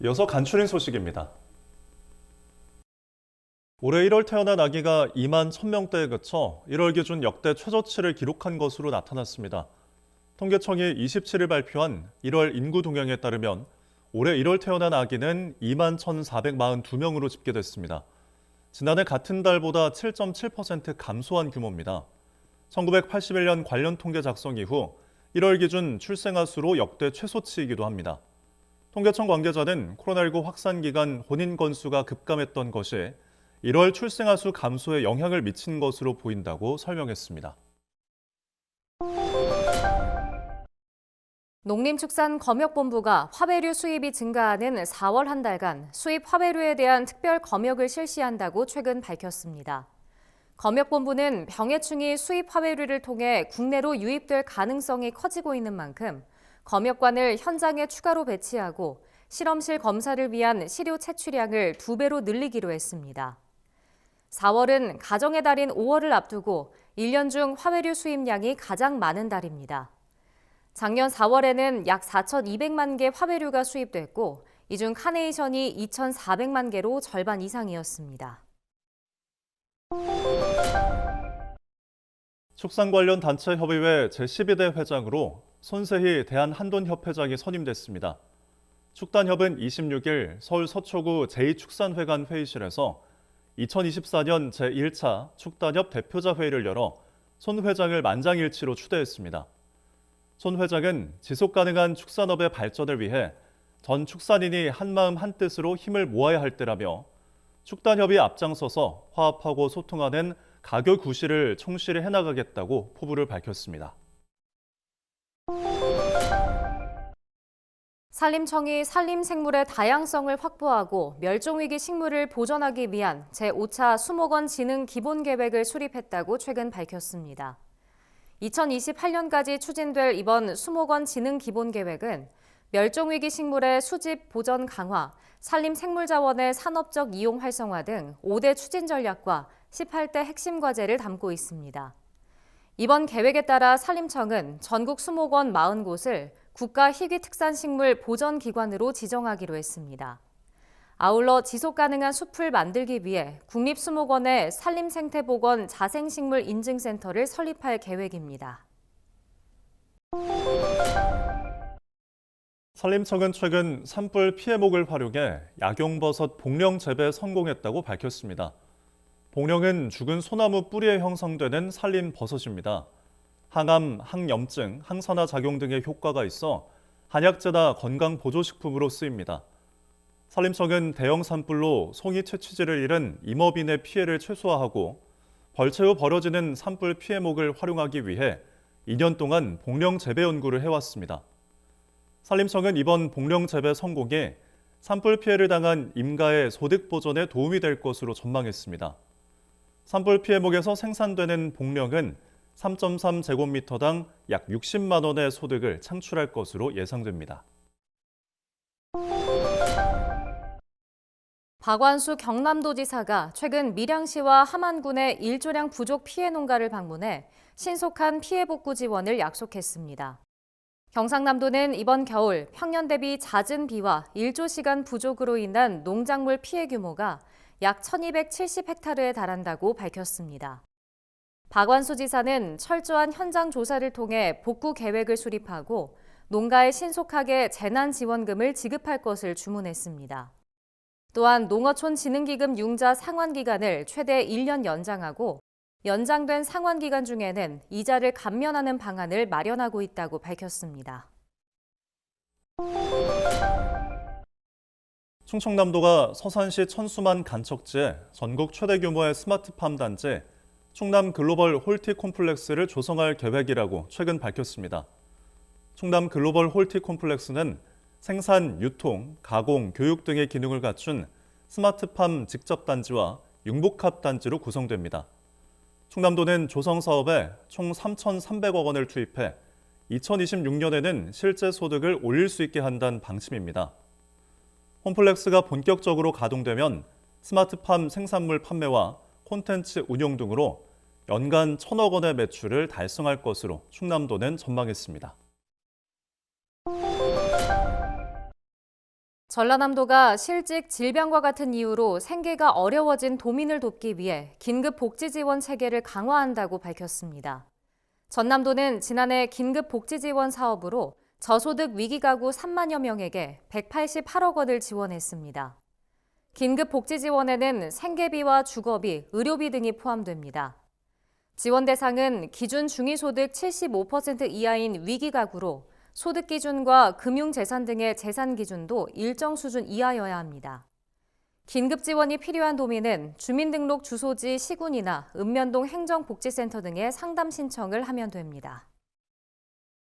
이어서 간추린 소식입니다. 올해 1월 태어난 아기가 2만 1,000명대에 그쳐 1월 기준 역대 최저치를 기록한 것으로 나타났습니다. 통계청이 27일 발표한 1월 인구 동향에 따르면 올해 1월 태어난 아기는 2만 1,442명으로 집계됐습니다. 지난해 같은 달보다 7.7% 감소한 규모입니다. 1981년 관련 통계 작성 이후 1월 기준 출생아 수로 역대 최소치이기도 합니다. 통계청 관계자는 코로나19 확산 기간 혼인 건수가 급감했던 것이 1월 출생아 수 감소에 영향을 미친 것으로 보인다고 설명했습니다. 농림축산검역본부가 화훼류 수입이 증가하는 4월 한 달간 수입 화훼류에 대한 특별 검역을 실시한다고 최근 밝혔습니다. 검역본부는 병해충이 수입 화훼류를 통해 국내로 유입될 가능성이 커지고 있는 만큼 검역관을 현장에 추가로 배치하고 실험실 검사를 위한 시료 채취량을 2배로 늘리기로 했습니다. 4월은 가정의 달인 5월을 앞두고 1년 중 화훼류 수입량이 가장 많은 달입니다. 작년 4월에는 약 4,200만 개 화훼류가 수입됐고 이 중 카네이션이 2,400만 개로 절반 이상이었습니다. 축산 관련 단체 협의회 제12대 회장으로 손세희 대한한돈협회장이 선임됐습니다. 축단협은 26일 서울 서초구 제2축산회관 회의실에서 2024년 제1차 축단협 대표자 회의를 열어 손 회장을 만장일치로 추대했습니다. 손 회장은 지속가능한 축산업의 발전을 위해 전 축산인이 한마음 한뜻으로 힘을 모아야 할 때라며 축단협이 앞장서서 화합하고 소통하는 가교 구실을 충실히 해나가겠다고 포부를 밝혔습니다. 산림청이 산림생물의 다양성을 확보하고 멸종위기 식물을 보존하기 위한 제5차 수목원 진흥 기본계획을 수립했다고 최근 밝혔습니다. 2028년까지 추진될 이번 수목원 진흥 기본계획은 멸종위기 식물의 수집 보전 강화, 산림생물자원의 산업적 이용 활성화 등 5대 추진 전략과 18대 핵심 과제를 담고 있습니다. 이번 계획에 따라 산림청은 전국 수목원 40곳을 국가 희귀특산식물 보전기관으로 지정하기로 했습니다. 아울러 지속가능한 숲을 만들기 위해 국립수목원에 산림생태보건 자생식물 인증센터를 설립할 계획입니다. 산림청은 최근 산불 피해목을 활용해 약용버섯 복령 재배에 성공했다고 밝혔습니다. 복령은 죽은 소나무 뿌리에 형성되는 산림버섯입니다. 항암, 항염증, 항산화 작용 등의 효과가 있어 한약재나 건강보조식품으로 쓰입니다. 산림청은 대형 산불로 송이 채취지를 잃은 임업인의 피해를 최소화하고 벌채 후 벌어지는 산불 피해목을 활용하기 위해 2년 동안 복령 재배 연구를 해왔습니다. 산림청은 이번 복령 재배 성공이 산불 피해를 당한 임가의 소득 보전에 도움이 될 것으로 전망했습니다. 산불 피해목에서 생산되는 복령은 3.3제곱미터당 약 60만 원의 소득을 창출할 것으로 예상됩니다. 박완수 경남도지사가 최근 밀양시와 함안군의 일조량 부족 피해 농가를 방문해 신속한 피해 복구 지원을 약속했습니다. 경상남도는 이번 겨울 평년 대비 잦은 비와 일조 시간 부족으로 인한 농작물 피해 규모가 약 1,270헥타르에 달한다고 밝혔습니다. 박완수 지사는 철저한 현장 조사를 통해 복구 계획을 수립하고 농가에 신속하게 재난지원금을 지급할 것을 주문했습니다. 또한 농어촌진흥기금 융자 상환기간을 최대 1년 연장하고 연장된 상환기간 중에는 이자를 감면하는 방안을 마련하고 있다고 밝혔습니다. 충청남도가 서산시 천수만 간척지에 전국 최대 규모의 스마트팜 단지 충남 글로벌 홀티 콤플렉스를 조성할 계획이라고 최근 밝혔습니다. 충남 글로벌 홀티 콤플렉스는 생산, 유통, 가공, 교육 등의 기능을 갖춘 스마트팜 직접단지와 융복합 단지로 구성됩니다. 충남도는 조성 사업에 총 3,300억 원을 투입해 2026년에는 실제 소득을 올릴 수 있게 한다는 방침입니다. 홈플렉스가 본격적으로 가동되면 스마트팜 생산물 판매와 콘텐츠 운용 등으로 연간 1,000억 원의 매출을 달성할 것으로 충남도는 전망했습니다. 전라남도가 실직, 질병과 같은 이유로 생계가 어려워진 도민을 돕기 위해 긴급 복지 지원 체계를 강화한다고 밝혔습니다. 전남도는 지난해 긴급 복지 지원 사업으로 저소득 위기 가구 3만여 명에게 188억 원을 지원했습니다. 긴급 복지 지원에는 생계비와 주거비, 의료비 등이 포함됩니다. 지원 대상은 기준 중위소득 75% 이하인 위기 가구로 소득 기준과 금융재산 등의 재산 기준도 일정 수준 이하여야 합니다. 긴급 지원이 필요한 도민은 주민등록 주소지 시군이나 읍면동 행정복지센터 등에 상담 신청을 하면 됩니다.